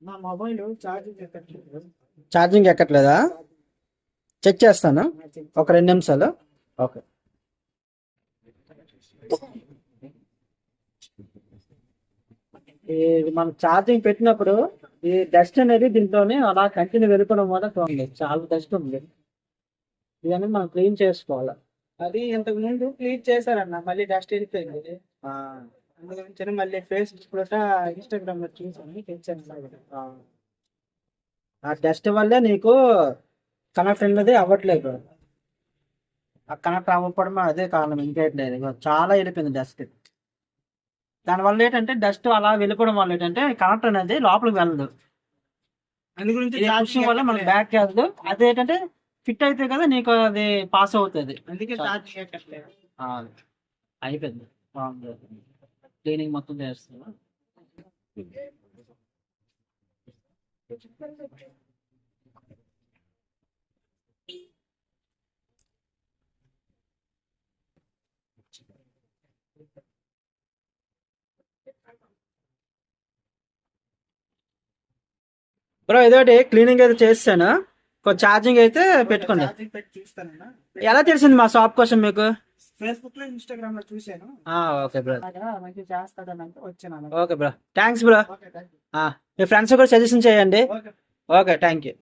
నా mobile charging ఎక్కట్లేదు. Charging ఎక్కట్లేదా? Check చేస్తాను, ఒక 2 నిమిషాలు. ఓకే. ఇది మనం ఛార్జింగ్ పెట్టినప్పుడు ఈ డస్ట్ అనేది దీంట్లోనే అలా కంటిన్యూ వెళ్ళిపోవడం వల్ల చాలా డస్ట్ ఉంది. ఇవన్నీ మనం క్లీన్ చేసుకోవాలి. అది ఇంతకు ముందు క్లీన్ చేశారన్న, మళ్ళీ డస్ట్ వెళ్ళిపోయింది. అందుగురించి మళ్ళీ ఫేస్బుక్ లో ఇన్స్టాగ్రామ్ లో చూసాను తెచ్చాను. ఆ డస్ట్ వల్లే నీకు కనెక్ట్ అనేది అవ్వట్లేదు. ఆ కనెక్ట్ అవ్వకపోవడం అదే కారణం, ఇంకేట్లేదు. చాలా వెళ్ళిపోయింది డస్ట్. దానివల్ల ఏంటంటే డస్ట్ అలా వెళ్ళిపోవడం వల్ల ఏంటంటే కనెక్ట్ అనేది లోపలికి వెళ్ళదు. అందు గురించి వల్ల మనకు బ్యాక్ వెళ్ళదు. అదేంటంటే ఫిట్ అయితే కదా నీకు అది పాస్ అవుతుంది. అందుకే ఛార్జింగ్ ఎక్కట్లేదు. అయిపోయింది, క్లీనింగ్ మొత్తం చేస్తున్నా. బ్రో ఇదోటి క్లీనింగ్ అయితే చేస్తాను, కొంచెం ఛార్జింగ్ అయితే పెట్టుకోండి. ఛార్జింగ్ పెట్టి చూస్తానన్నా. ఎలా తెలిసింది మా షాప్ కోసం మీకు? ఫేస్బుక్ లో ఇన్స్టాగ్రామ్ లో చూసాను. ఓకే బ్రో, మంచిగా చేస్తాడని అంటే వచ్చాను. Okay bro, thanks bro. Okay, thank you. మీ ఫ్రెండ్స్ కూడా సజెషన్ చేయండి. ఓకే. Okay, thank you.